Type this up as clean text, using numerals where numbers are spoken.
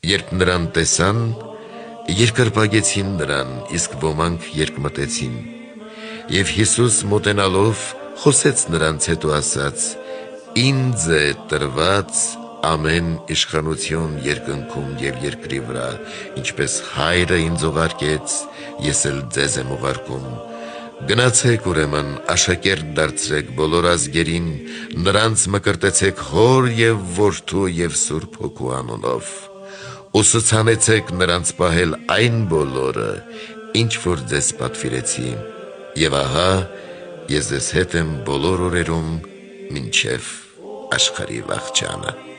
Երբ նրան տեսան, երկրպագեցին նրան, իսկ ոմանք երկմտեցին։ Եվ Հիսուս մոտենալով խոսեց նրանց, հետո ասաց. «Ինձ է տրված ամեն իշխանություն երկնքում և երկրի վրա, ինչպես Հայրը ինձ ուղարկեց, ես էլ ձեզ եմ ուղարկում։ Գնացեք ուրեմն, աշակերտ դարձրեք բոլոր ազգերին, նրանց մկրտեցեք Հոր և Որդու և Սուրբ Հոգու անունով, ուսուցանեցեք նրանց պահել այն բոլորը, ինչ որ ձեզ պատվիրեցի, և ահա ես ձեզ հետ եմ բոլոր օրերում մինչև աշխարհի վախճանը»։